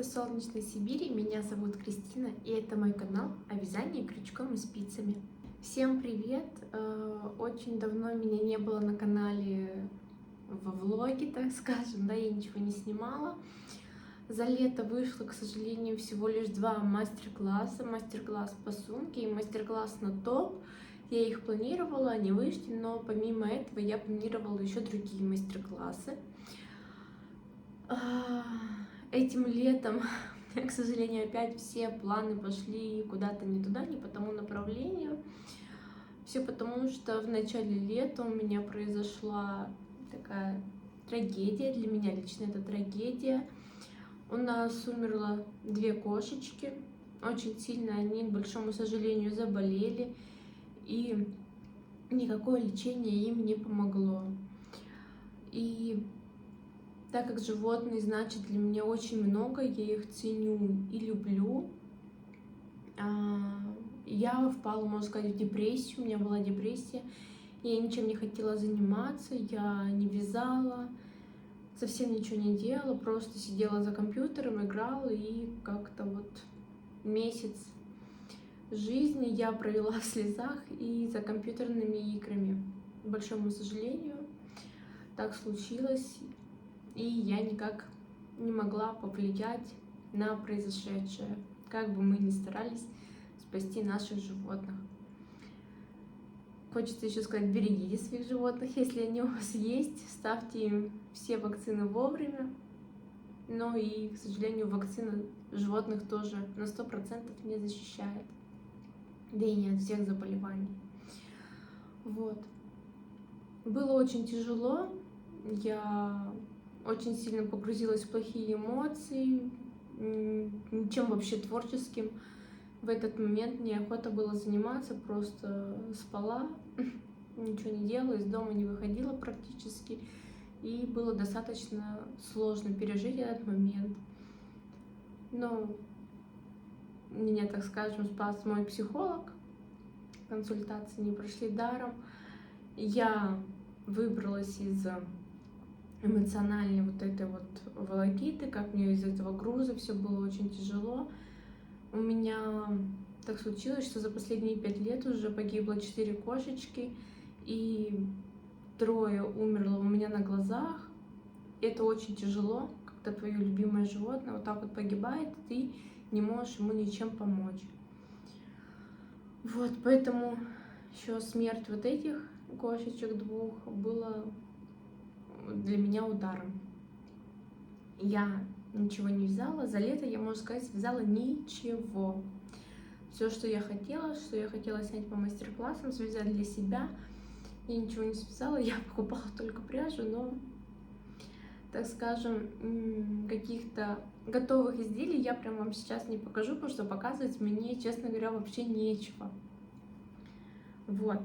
Привет из солнечной Сибири, меня зовут Кристина, и это мой канал о вязании крючком и спицами. Всем привет! Очень давно меня не было на канале во влоге, так скажем, да, я ничего не снимала. За лето вышло, к сожалению, всего лишь два мастер-класса. Мастер-класс по сумке и мастер-класс на топ. Я их планировала, они вышли, но помимо этого я планировала еще другие мастер-классы. Этим летом, к сожалению, опять все планы пошли куда-то не туда, не по тому направлению. Все потому, что в начале лета у меня произошла такая трагедия, для меня лично это трагедия. У нас умерло две кошечки, очень сильно они, к большому сожалению, заболели, и никакое лечение им не помогло. И так как животные значат для меня очень много, я их ценю и люблю, я впала, можно сказать, в депрессию, у меня была депрессия, я ничем не хотела заниматься, я не вязала, совсем ничего не делала, просто сидела за компьютером, играла, и как-то вот месяц жизни я провела в слезах и за компьютерными играми. К большому сожалению, так случилось. И я никак не могла повлиять на произошедшее, как бы мы ни старались спасти наших животных. Хочется еще сказать, берегите своих животных, если они у вас есть, ставьте им все вакцины вовремя. Но и, к сожалению, вакцина животных тоже на 100% не защищает, да и не от всех заболеваний. Вот. Было очень тяжело, я очень сильно погрузилась в плохие эмоции, ничем вообще творческим в этот момент неохота было заниматься, просто спала, ничего не делала, из дома не выходила практически, и было достаточно сложно пережить этот момент. Но меня, так скажем, спас мой психолог, консультации не прошли даром, я выбралась из эмоциональной вот этой вот волокиты, как мне из этого груза, все было очень тяжело. У меня так случилось, что за последние 5 лет уже погибло 4 кошечки, и 3 умерло у меня на глазах. Это очень тяжело, когда твое любимое животное вот так вот погибает, и ты не можешь ему ничем помочь. Вот, поэтому еще смерть вот этих кошечек двух была для меня ударом. Я ничего не вязала. За лето, я, можно сказать, связала ничего. Все, что я хотела снять по мастер-классам, связать для себя. Я ничего не связала, я покупала только пряжу, но, так скажем, каких-то готовых изделий я прям вам сейчас не покажу, потому что показывать мне, честно говоря, вообще нечего. Вот.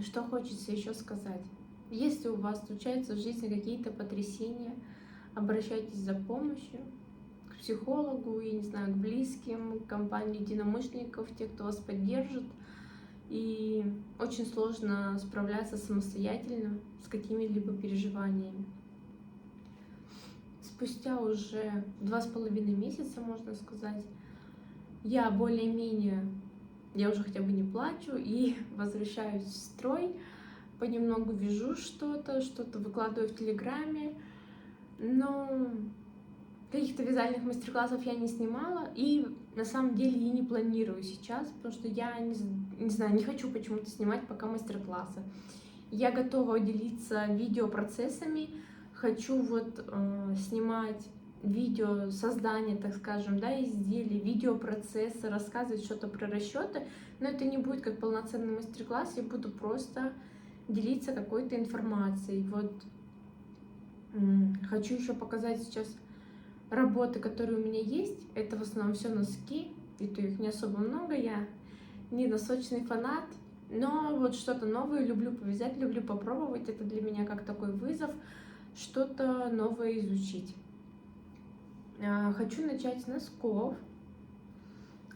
Что хочется еще сказать. Если у вас случаются в жизни какие-то потрясения, обращайтесь за помощью к психологу, я не знаю, к близким, к компании единомышленников, тех, кто вас поддержит. И очень сложно справляться самостоятельно с какими-либо переживаниями. Спустя уже 2,5 месяца, можно сказать, я более-менее, я уже хотя бы не плачу и возвращаюсь в строй. Понемногу вяжу что-то выкладываю в Телеграме, но каких-то вязальных мастер-классов я не снимала, и на самом деле я не планирую сейчас, потому что я не знаю, не хочу почему-то снимать пока мастер-классы. Я готова делиться видеопроцессами, хочу вот снимать видео создания, так скажем, да, изделий, видеопроцессы, рассказывать что-то про расчеты, но это не будет как полноценный мастер-класс, я буду просто делиться какой-то информацией. Вот хочу еще показать сейчас работы, которые у меня есть. Это в основном все носки, и то их не особо много, я не носочный фанат, но вот что-то новое люблю повязать, люблю попробовать, это для меня как такой вызов, что-то новое изучить. Хочу начать с носков.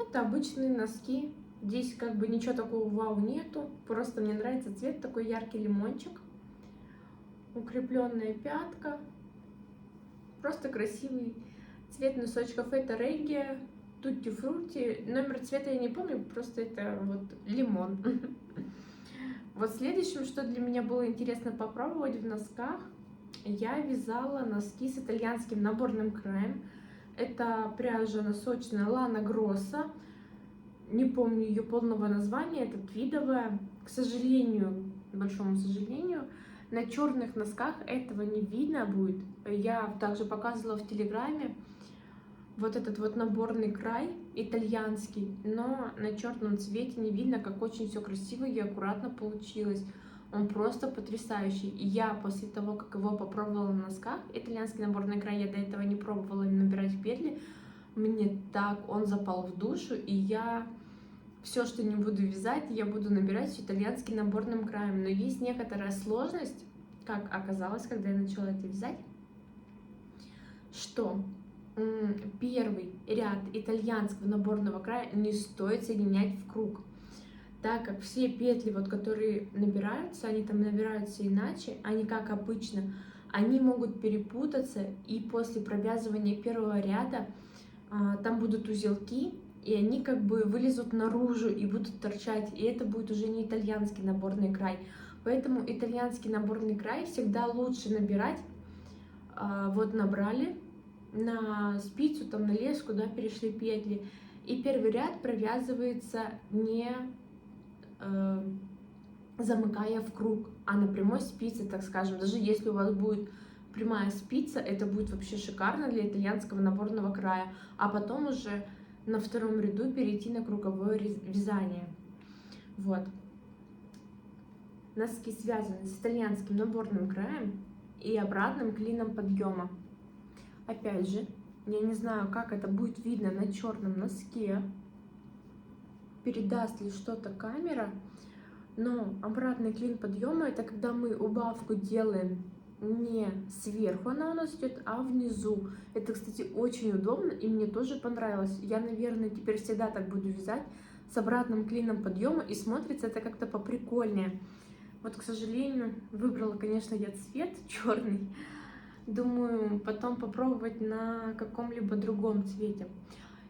Это обычные носки. Здесь как бы ничего такого вау нету, просто мне нравится цвет, такой яркий лимончик. Укрепленная пятка, просто красивый Цвет носочков это регги, тутти фрути. Номер цвета я не помню, просто это вот лимон. Вот следующим, что для меня было интересно попробовать в носках, я вязала носки с итальянским наборным краем. Это пряжа носочная Лана Гросса. Не помню ее полного названия, это твидовая. К сожалению, большому сожалению, на черных носках этого не видно будет. Я также показывала в Телеграме вот этот вот наборный край итальянский, но на черном цвете не видно, как очень все красиво и аккуратно получилось. Он просто потрясающий. И я после того, как его попробовала на носках, итальянский наборный край я до этого не пробовала набирать петли, мне так он запал в душу, и я все, что не буду вязать, я буду набирать с итальянским наборным краем. Но есть некоторая сложность, как оказалось, когда я начала это вязать, что первый ряд итальянского наборного края не стоит соединять в круг, так как все петли, вот, которые набираются, они там набираются иначе, они как обычно, они могут перепутаться, и после провязывания первого ряда там будут узелки, и они как бы вылезут наружу и будут торчать, и это будет уже не итальянский наборный край. Поэтому итальянский наборный край всегда лучше набирать. Вот набрали на спицу, там на леску, да, перешли петли, и первый ряд провязывается не замыкая в круг, а на прямой спице, так скажем. Даже если у вас будет прямая спица, это будет вообще шикарно для итальянского наборного края, а потом уже на втором ряду перейти на круговое вязание. Вот. Носки связаны с итальянским наборным краем и обратным клином подъема. Опять же, я не знаю, как это будет видно на черном носке, передаст ли что-то камера, но обратный клин подъема это когда мы убавку делаем не сверху, она у нас идет, а внизу. Это, кстати, очень удобно, и мне тоже понравилось. Я, наверное, теперь всегда так буду вязать с обратным клином подъема, и смотрится это как-то поприкольнее. Вот, к сожалению, выбрала, конечно, я цвет черный. Думаю, потом попробовать на каком-либо другом цвете.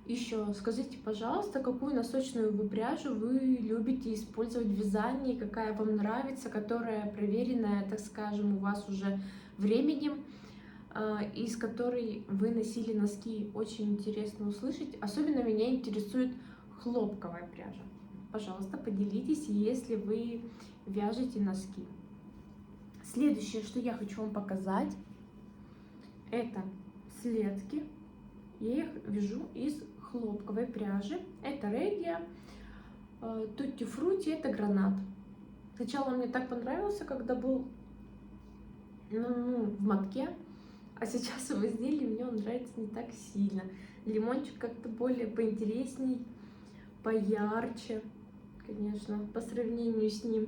Еще скажите, пожалуйста, какую носочную вы пряжу вы любите использовать в вязании, какая вам нравится, которая проверенная, так скажем, у вас уже временем, из которой вы носили носки. Очень интересно услышать. Особенно меня интересует хлопковая пряжа. Пожалуйста, поделитесь, если вы вяжете носки. Следующее, что я хочу вам показать, это следки. Я их вяжу из хлопковой пряжи. Это регги, тутти фрути, это гранат. Сначала он мне так понравился, когда был в мотке, а сейчас в изделии мне он нравится не так сильно. Лимончик как-то более поинтересней, поярче, конечно, по сравнению с ним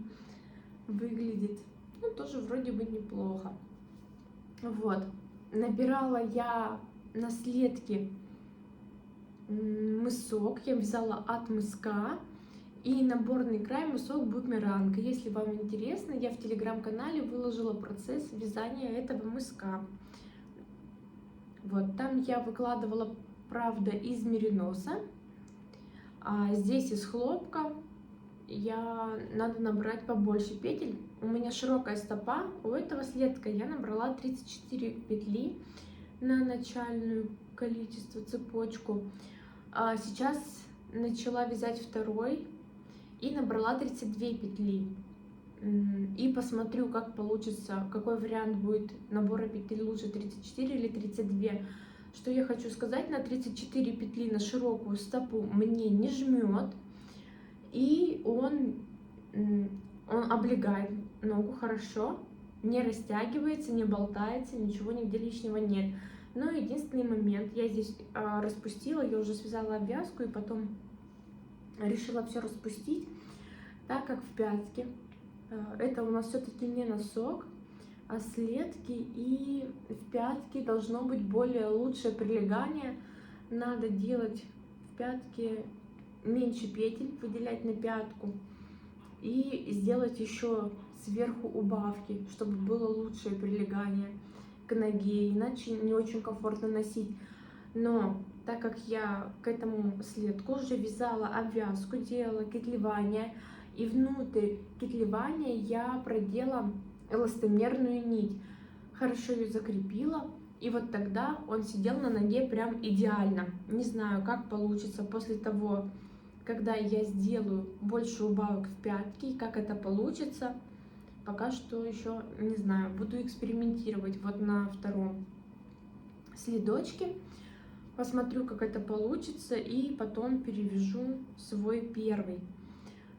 выглядит. Ну, тоже вроде бы неплохо. Вот. Набирала я на следки мысок, я вязала от мыска, и наборный край мысок бумеранг. Если вам интересно, я в телеграм-канале выложила процесс вязания этого мыска. Вот, там я выкладывала, правда, из мериноса, а здесь из хлопка. Надо набрать побольше петель. У меня широкая стопа, у этого следка я набрала 34 петли на начальную количество цепочку. А сейчас начала вязать второй и набрала 32 петли. И посмотрю, как получится, какой вариант будет набора петель лучше, 34 или 32. Что я хочу сказать, на 34 петли на широкую стопу мне не жмет, и он облегает ногу хорошо, не растягивается, не болтается, ничего нигде лишнего нет. Но единственный момент, я здесь распустила, я уже связала обвязку и потом решила все распустить, так как в пятке это у нас все-таки не носок, а следки, и в пятке должно быть более лучшее прилегание. Надо делать в пятке меньше петель, выделять на пятку и сделать еще сверху убавки, чтобы было лучшее прилегание к ноге, иначе не очень комфортно носить. Но так как я к этому следку уже вязала обвязку, делала кетлевание, и внутрь кетлевания я продела эластомерную нить, хорошо ее закрепила, и вот тогда он сидел на ноге прям идеально. Не знаю, как получится после того, когда я сделаю больше убавок в пятки, как это получится, пока что еще не знаю, буду экспериментировать вот на втором следочке. Посмотрю, как это получится, и потом перевяжу свой первый.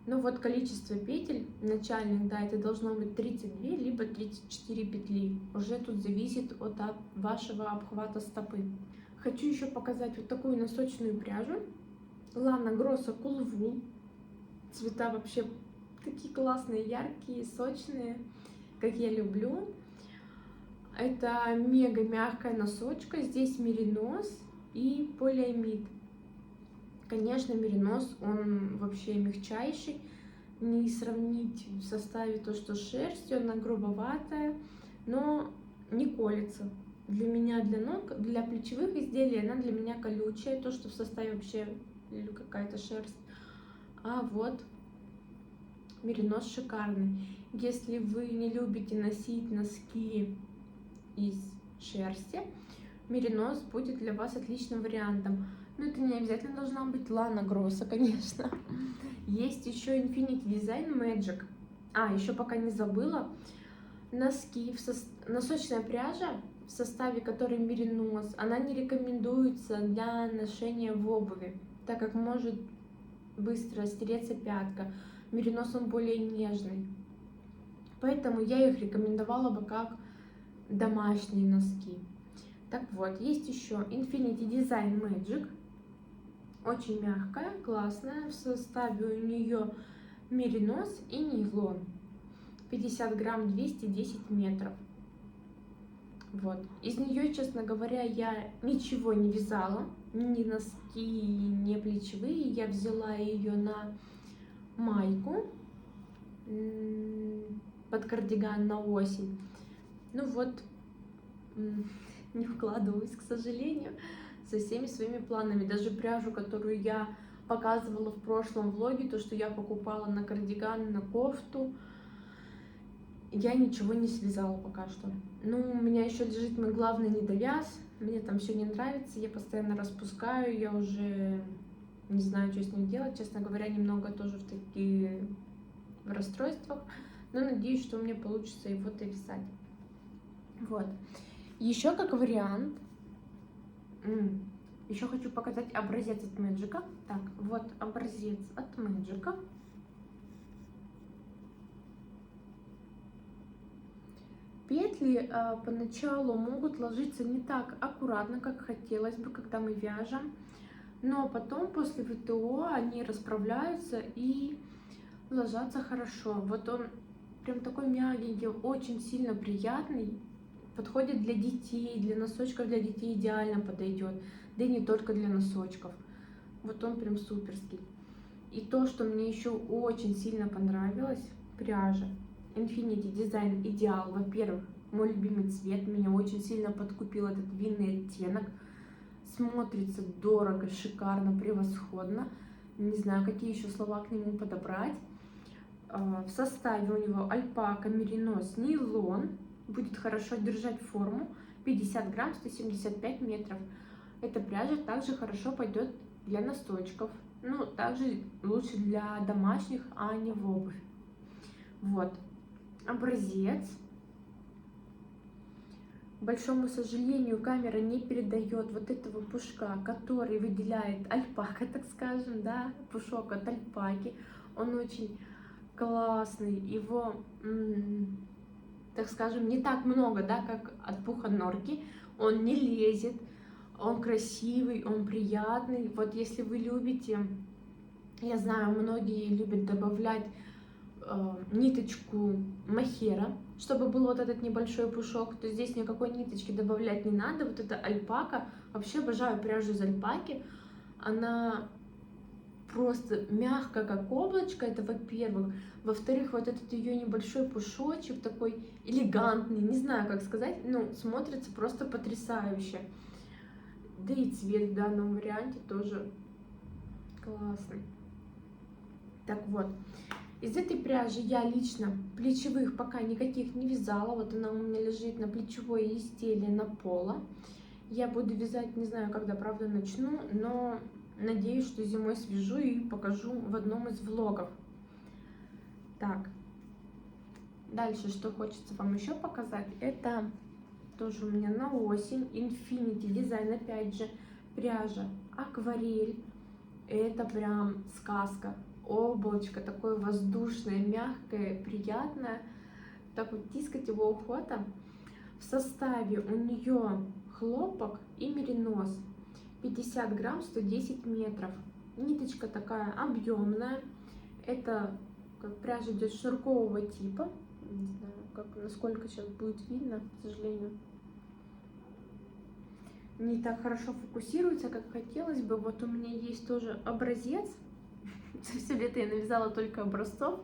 Ну вот количество петель начальных, да, это должно быть 32 либо 34 петли. Уже тут зависит от вашего обхвата стопы. Хочу еще показать вот такую носочную пряжу. Lana Grosso Cool Wool. Цвета вообще такие классные, яркие, сочные, как я люблю. Это мега мягкая носочка. Здесь меринос и полиамид. Конечно, меринос, он вообще мягчайший. Не сравнить в составе то, что шерсть, она грубоватая, но не колется. Для меня, для ног, для плечевых изделий она для меня колючая. То, что в составе вообще какая-то шерсть. А вот меринос шикарный. Если вы не любите носить носки из шерсти, меринос будет для вас отличным вариантом. Но это не обязательно должна быть Lana Grosso, конечно. Есть еще Infinity Design Magic. Еще пока не забыла. Носки, носочная пряжа, в составе которой меринос, она не рекомендуется для ношения в обуви, так как может быстро стереться пятка. Меринос, он более нежный. Поэтому я их рекомендовала бы как домашние носки. Так вот, есть еще Infinity Design Magic. Очень мягкая, классная. В составе у нее меринос и нейлон. 50 грамм, 210 метров. Вот. Из нее, честно говоря, я ничего не вязала. Ни носки, ни плечевые. Я взяла ее на майку под кардиган на осень. Ну вот, не вкладываюсь, к сожалению, со всеми своими планами. Даже пряжу, которую я показывала в прошлом влоге, то, что я покупала на кардиган, на кофту, я ничего не связала пока что. Ну, у меня еще лежит мой главный недовяз. Мне там все не нравится, я постоянно распускаю, я уже не знаю, что с ним делать. Честно говоря, немного тоже в расстройствах. Но надеюсь, что у меня получится его довязать. Вот. Еще как вариант, еще хочу показать образец от Мэджика. Так, вот образец от Мэджика. Петли поначалу могут ложиться не так аккуратно, как хотелось бы, когда мы вяжем, но потом после ВТО они расправляются и ложатся хорошо. Вот он прям такой мягенький, очень сильно приятный. Подходит для детей, для носочков для детей идеально подойдет, да и не только для носочков. Вот он прям суперский. И то, что мне еще очень сильно понравилось, пряжа Infinity Design Ideal. Во-первых, мой любимый цвет, меня очень сильно подкупил этот винный оттенок. Смотрится дорого, шикарно, превосходно. Не знаю, какие еще слова к нему подобрать. В составе у него альпака, меринос, нейлон. Будет хорошо держать форму. 50 грамм, 175 метров. Эта пряжа также хорошо пойдет для носочков. Ну, также лучше для домашних, а не в обувь. Вот. Образец. К большому сожалению, камера не передает вот этого пушка, который выделяет альпака, так скажем, да, пушок от альпаки. Он очень классный. Его, так скажем, не так много, да, как от пуха норки. Он не лезет, он красивый, он приятный. Вот если вы любите, я знаю, многие любят добавлять ниточку мохера, чтобы был вот этот небольшой пушок, то здесь никакой ниточки добавлять не надо. Вот эта альпака, вообще обожаю пряжу из альпаки. Она просто мягкая, как облачко, это во-первых. Во-вторых, вот этот ее небольшой пушочек, такой элегантный, не знаю, как сказать, ну, смотрится просто потрясающе. Да и цвет в данном варианте тоже классный. Так вот, из этой пряжи я лично плечевых пока никаких не вязала. Вот она у меня лежит на плечевое изделие на поло. Я буду вязать, не знаю, когда, правда, начну, но надеюсь, что зимой свяжу и покажу в одном из влогов. Так, дальше, что хочется вам еще показать, это тоже у меня на осень Infinity Design, опять же, пряжа акварель. Это прям сказка. Облачко такое воздушное, мягкое, приятное. Так вот тискать его охота. В составе у нее хлопок и меринос. 50 грамм, 110 метров. Ниточка такая объемная. Это как пряжа идет шнуркового типа. Не знаю, насколько сейчас будет видно, к сожалению. Не так хорошо фокусируется, как хотелось бы. Вот у меня есть тоже образец. Все лето я навязала только образцов.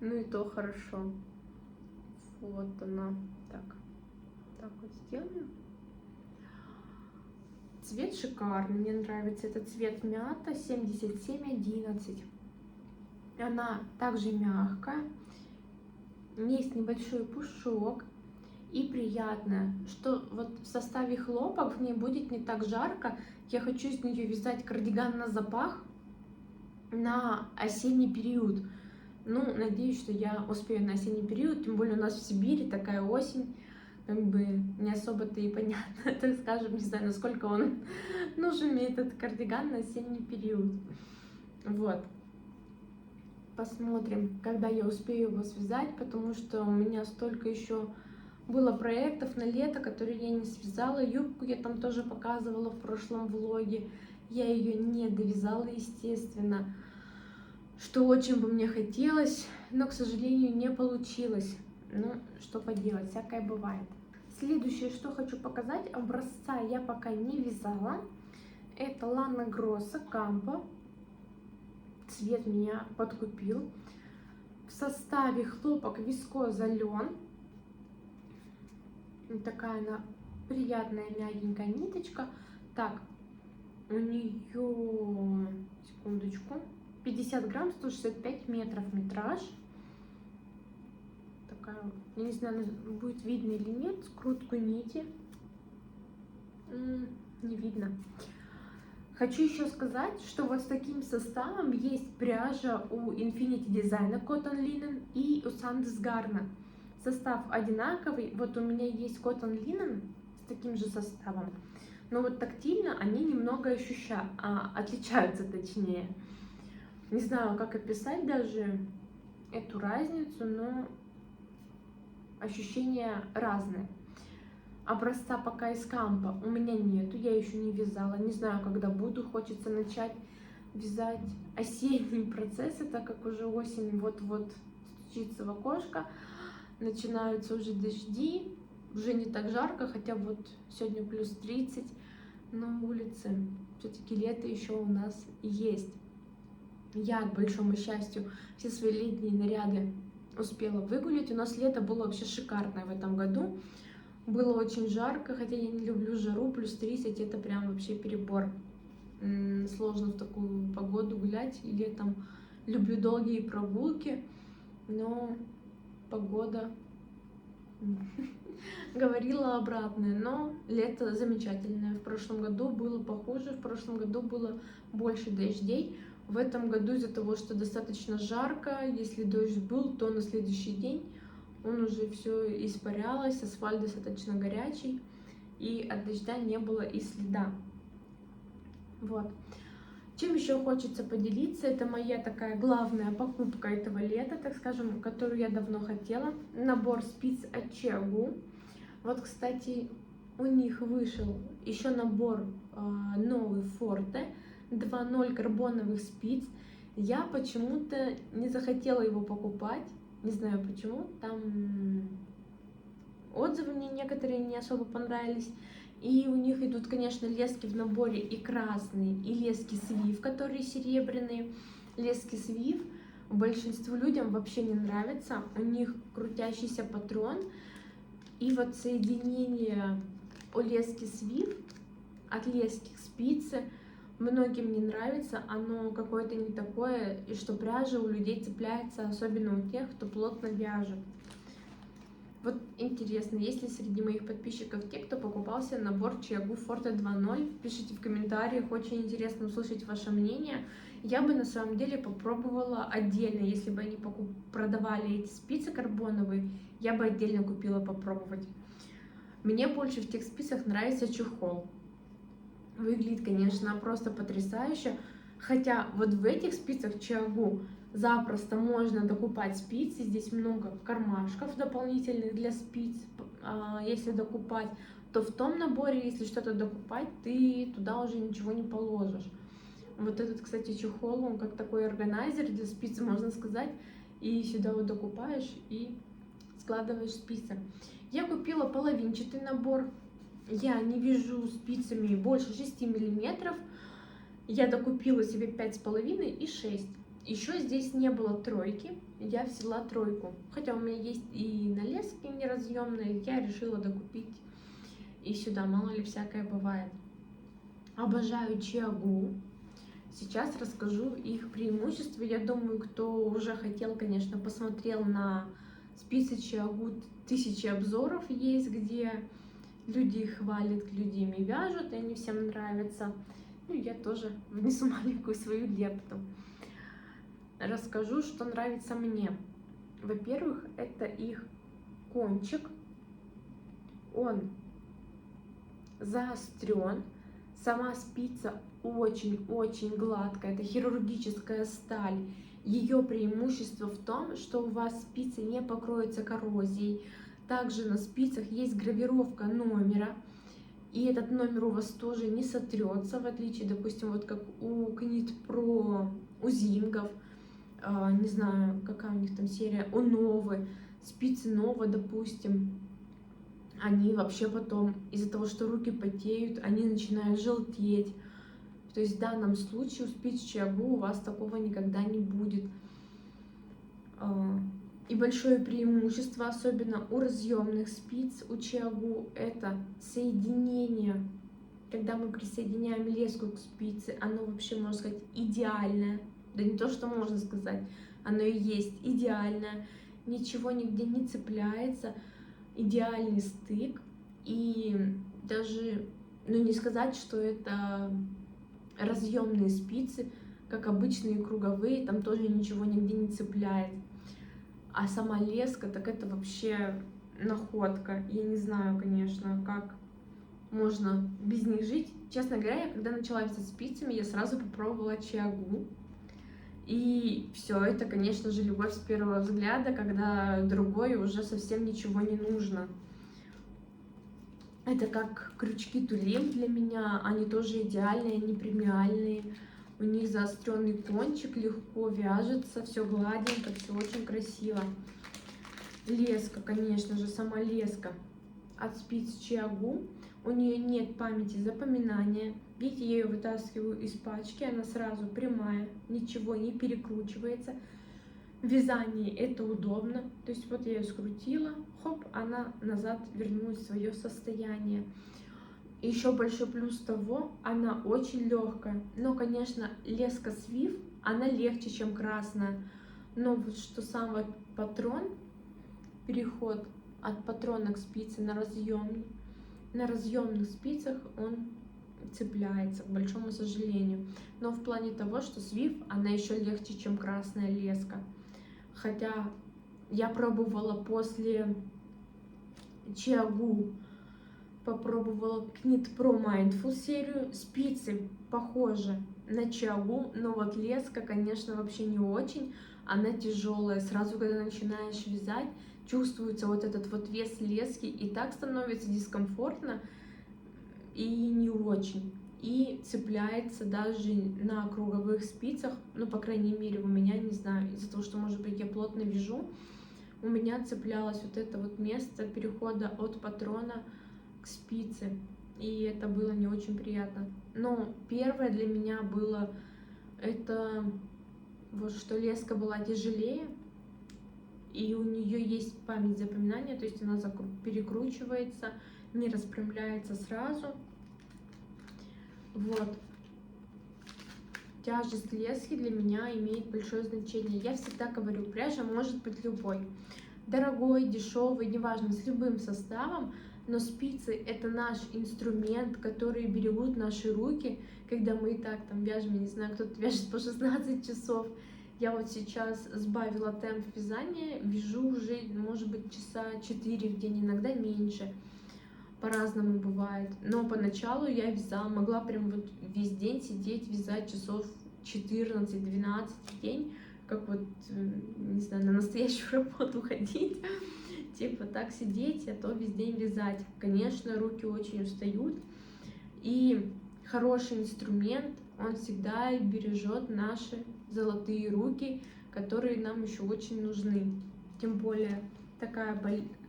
Ну и то хорошо. Вот она. Так вот сделаем. Цвет шикарный, мне нравится. Это цвет мята 7711. Она также мягкая. Есть небольшой пушок. И приятная, что вот в составе хлопок в ней будет не так жарко. Я хочу из нее вязать кардиган на запах на осенний период. Ну, надеюсь, что я успею на осенний период, тем более у нас в Сибири такая осень, как бы не особо-то и понятно, так скажем, не знаю, насколько он нужен мне этот кардиган на осенний период. Вот. Посмотрим, когда я успею его связать, потому что у меня столько еще было проектов на лето, которые я не связала. Юбку я там тоже показывала в прошлом влоге. Я ее не довязала, естественно, что очень бы мне хотелось, но, к сожалению, не получилось. Ну, что поделать, всякое бывает. Следующее, что хочу показать, образца я пока не вязала. Это Lana Grossa Campo. Цвет меня подкупил. В составе хлопок, вискоза, лен. Такая она приятная, мягенькая ниточка. Так, у нее, секундочку, 50 грамм, 165 метров метраж. Такая, я не знаю, будет видно или нет, скрутку нити. Не видно. Хочу еще сказать, что вот с таким составом есть пряжа у Infinity Design Cotton Linen и у Sandnes Garn. Состав одинаковый. Вот у меня есть Cotton Linen с таким же составом. Но вот тактильно они немного отличаются, точнее. Не знаю, как описать даже эту разницу, но ощущения разные. Образца пока из Кампа у меня нету, я еще не вязала. Не знаю, когда буду. Хочется начать вязать осенние процессы, так как уже осень вот-вот стучится в окошко. Начинаются уже дожди, уже не так жарко, хотя вот сегодня плюс 30 на улице. Все-таки лето еще у нас есть. Я, к большому счастью, все свои летние наряды успела выгулять. У нас лето было вообще шикарное в этом году. Было очень жарко, хотя я не люблю жару, плюс 30 это прям вообще перебор. Сложно в такую погоду гулять летом. Люблю долгие прогулки, но погода говорила обратное. Но лето замечательное. В прошлом году было похуже, в прошлом году было больше дождей. В этом году из-за того, что достаточно жарко, если дождь был, то на следующий день он уже все испарялось, асфальт достаточно горячий, и от дождя не было и следа. Вот. Чем еще хочется поделиться, это моя такая главная покупка этого лета, так скажем, которую я давно хотела. Набор спиц от Chiagu. Вот, кстати, у них вышел еще набор новый Forte 2.0 карбоновых спиц. Я почему-то не захотела его покупать. Не знаю почему, там отзывы мне некоторые не особо понравились. И у них идут, конечно, лески в наборе и красные, и лески свив, которые серебряные. Лески свив большинству людям вообще не нравятся. У них крутящийся патрон. И вот соединение у лески свив от Леских спицы. Многим не нравится, оно какое-то не такое, и что пряжа у людей цепляется, особенно у тех, кто плотно вяжет. Вот интересно, есть ли среди моих подписчиков те, кто покупался набор Chiagu Forte 2.0? Пишите в комментариях, очень интересно услышать ваше мнение. Я бы на самом деле попробовала отдельно, если бы они продавали эти спицы карбоновые, я бы отдельно купила попробовать. Мне больше в тех спицах нравится чехол. Выглядит, конечно, просто потрясающе. Хотя вот в этих спицах Chiagu запросто можно докупать спицы. Здесь много кармашков дополнительных для спиц. Если докупать, то в том наборе, если что-то докупать, ты туда уже ничего не положишь. Вот этот, кстати, чехол, он как такой органайзер для спиц, можно сказать. И сюда вот докупаешь и складываешь спицы. Я купила половинчатый набор. Я не вяжу спицами больше 6 миллиметров. Я докупила себе 5,5 и 6. Еще здесь не было тройки, я взяла тройку. Хотя у меня есть и на леске неразъемные, я решила докупить и сюда, мало ли всякое бывает. Обожаю Chiagu. Сейчас расскажу их преимущества. Я думаю, кто уже хотел, конечно, посмотрел на спицы Chiagu, тысячи обзоров есть, где люди их хвалят, люди ими вяжут, и они всем нравятся. Ну, я тоже внесу маленькую свою лепту. Расскажу, что нравится мне. Во-первых, это их кончик. Он заострен. Сама спица очень-очень гладкая. Это хирургическая сталь. Ее преимущество в том, что у вас спицы не покроются коррозией. Также на спицах есть гравировка номера. И этот номер у вас тоже не сотрется, в отличие, допустим, вот как у Knit Pro, у Зингов. Не знаю, какая у них там серия, у Новы, спицы Нова, допустим, они вообще потом, из-за того, что руки потеют, они начинают желтеть. То есть в данном случае у спиц Chiagu у вас такого никогда не будет. И большое преимущество, особенно у разъемных спиц, у Chiagu, это соединение. Когда мы присоединяем леску к спице, оно вообще, можно сказать, идеальное. Да не то, что можно сказать, оно и есть идеальное. Ничего нигде не цепляется. Идеальный стык. И даже, ну не сказать, что это разъемные спицы, как обычные круговые, там тоже ничего нигде не цепляет. А сама леска, так это вообще находка. Я не знаю, конечно, как можно без них жить. Честно говоря, я когда начала вязать спицами, я сразу попробовала Chiagu. И все, это, конечно же, любовь с первого взгляда, когда другой уже совсем ничего не нужно. Это как крючки Тулим для меня, они тоже идеальные, они премиальные. У них заостренный кончик, легко вяжется, все гладенько, все очень красиво. Леска, конечно же, сама леска от спиц Chiagu. У нее нет памяти запоминания. Видите, я ее вытаскиваю из пачки, она сразу прямая, ничего не перекручивается. В вязании это удобно. То есть вот я ее скрутила, хоп, она назад вернулась в свое состояние. Еще большой плюс того, она очень легкая. Но, конечно, леска Свиф, она легче, чем красная. Но вот что сам вот патрон, переход от патрона к спице на разъемных спицах он цепляется, к большому сожалению. Но в плане того, что Свиф, она еще легче, чем красная леска. Хотя я пробовала после Chiagu, попробовала Knit Pro Mindful серию. Спицы похожи на Chiagu, но вот леска, конечно, вообще не очень. Она тяжелая. Сразу, когда начинаешь вязать, чувствуется вот этот вот вес лески, и так становится дискомфортно и не очень. И цепляется даже на круговых спицах, ну, по крайней мере, у меня, не знаю, из-за того, что, может быть, я плотно вяжу, у меня цеплялось вот это вот место перехода от патрона к спице, и это было не очень приятно. Но первое для меня было это вот что леска была тяжелее, и у нее есть память запоминания, то есть она перекручивается, не распрямляется сразу. Вот. Тяжесть лески для меня имеет большое значение. Я всегда говорю, пряжа может быть любой. Дорогой, дешевый, неважно, с любым составом, но спицы — это наш инструмент, который берегут наши руки, когда мы и так там вяжем, я не знаю, кто-то вяжет по 16 часов. Я вот сейчас сбавила темп вязания, вяжу уже, может быть, часа 4 в день, иногда меньше. По-разному бывает. Но поначалу я вязала, могла прям вот весь день сидеть, вязать часов 14-12 в день, как вот, не знаю, на настоящую работу ходить. Типа так сидеть, а то весь день вязать. Конечно, руки очень устают. И хороший инструмент, он всегда бережет наши золотые руки, которые нам еще очень нужны. Тем более такая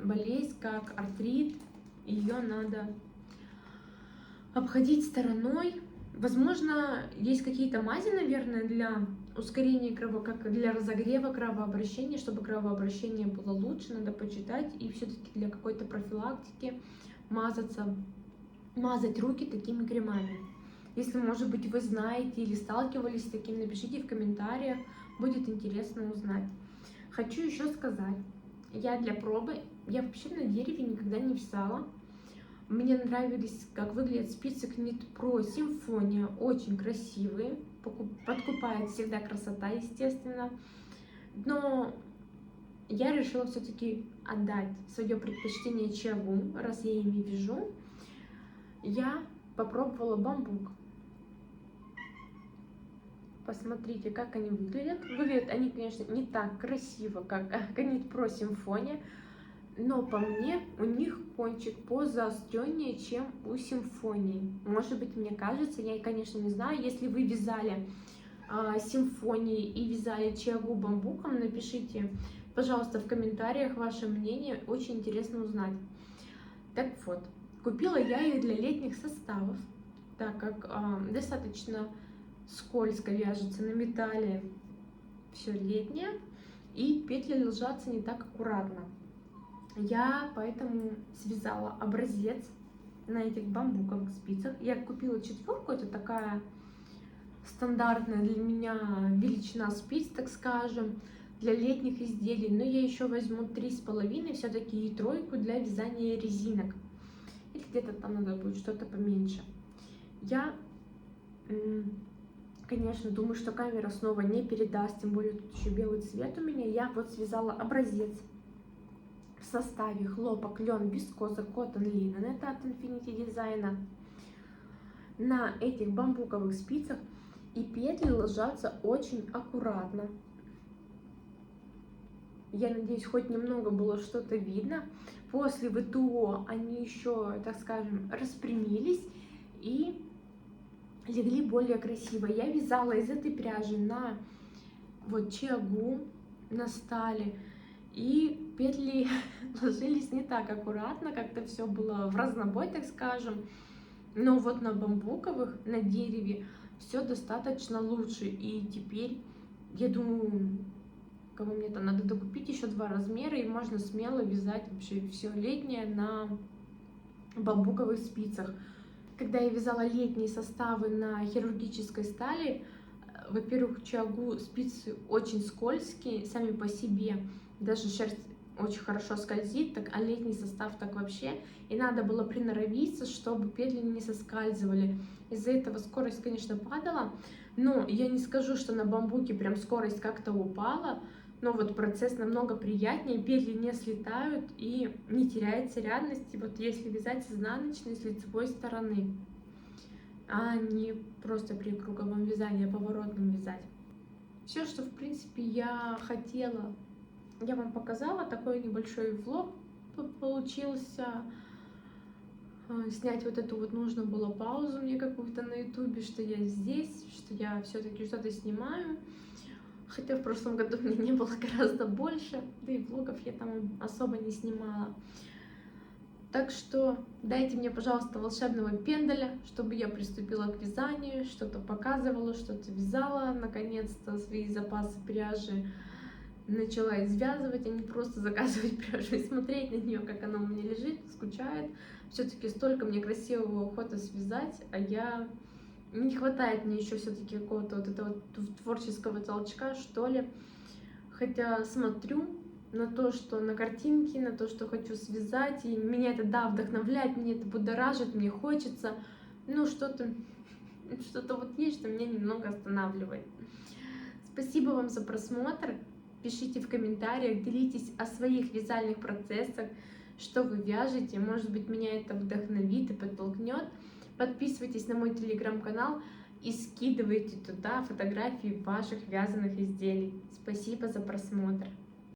болезнь, как артрит, ее надо обходить стороной. Возможно, есть какие-то мази, наверное, для ускорения как для разогрева кровообращения, чтобы кровообращение было лучше, надо почитать. И все-таки для какой-то профилактики мазать руки такими кремами. Если, может быть, вы знаете или сталкивались с таким, напишите в комментариях, будет интересно узнать. Хочу еще сказать, я для пробы, я вообще на дереве никогда не вязала. Мне нравились, как выглядят спицы Knit Pro Symfonia, очень красивые, подкупает всегда красота, естественно. Но я решила все-таки отдать свое предпочтение Чиагу, раз я ими вяжу. Я попробовала бамбук. Посмотрите, как они выглядят. Выглядят они, конечно, не так красиво, как Knit Pro Symfonia, но по мне у них кончик позаостреннее, чем у Симфонии. Может быть, мне кажется, я, конечно, не знаю. Если вы вязали Симфонии и вязали Чиагу бамбуком, напишите, пожалуйста, в комментариях ваше мнение. Очень интересно узнать. Так вот, купила я их для летних составов, так как достаточно скользко вяжется на металле все летнее, и петли ложатся не так аккуратно. Я поэтому связала образец на этих бамбуковых спицах. Я купила 4, это такая стандартная для меня величина спиц, так скажем, для летних изделий. Но я еще возьму 3,5, все-таки и 3 для вязания резинок. Или где-то там надо будет что-то поменьше. Я, конечно, думаю, что камера снова не передаст, тем более тут еще белый цвет у меня. Я вот связала образец в составе хлопок, лен, вискоза, коттон, линен, это от Infinity Design, на этих бамбуковых спицах, и петли ложатся очень аккуратно. Я надеюсь, хоть немного было что-то видно. После ВТО они еще, так скажем, распрямились и легли более красиво. Я вязала из этой пряжи на вот Чиагу, на стали, и петли ложились не так аккуратно, как-то все было в разнобой, так скажем. Но вот на бамбуковых, на дереве, все достаточно лучше. И теперь, я думаю, кого мне там надо докупить еще 2 размера, и можно смело вязать вообще все летнее на бамбуковых спицах. Когда я вязала летние составы на хирургической стали, во-первых, Чиагу спицы очень скользкие сами по себе, даже шерсть очень хорошо скользит, так, а летний состав так вообще. И надо было приноровиться, чтобы петли не соскальзывали. Из-за этого скорость, конечно, падала, но я не скажу, что на бамбуке прям скорость как-то упала, но вот процесс намного приятнее, петли не слетают и не теряется рядность. И вот если вязать изнаночной, с лицевой стороны, а не просто при круговом вязании, а поворотном вязать. Все, что в принципе я хотела, я вам показала. Такой небольшой влог получился. Снять вот эту вот нужно было паузу мне какую-то на ютубе, что я здесь, что я все-таки что-то снимаю. Хотя в прошлом году мне не было гораздо больше, да и влогов я там особо не снимала. Так что дайте мне, пожалуйста, волшебного пендаля, чтобы я приступила к вязанию, что-то показывала, что-то вязала, наконец-то свои запасы пряжи начала извязывать, а не просто заказывать пряжу и смотреть на нее, как она у меня лежит, скучает. Все-таки столько мне красивого охота связать, а я Не хватает мне еще все-таки какого-то вот этого творческого толчка, что ли. Хотя смотрю на то, что на картинки, на то, что хочу связать, и меня это, да, вдохновляет, меня это будоражит, мне хочется, ну, что-то вот есть, что меня немного останавливает. Спасибо вам за просмотр. Пишите в комментариях, делитесь о своих вязальных процессах, что вы вяжете. Может быть, меня это вдохновит и подтолкнет. Подписывайтесь на мой телеграм-канал и скидывайте туда фотографии ваших вязаных изделий. Спасибо за просмотр.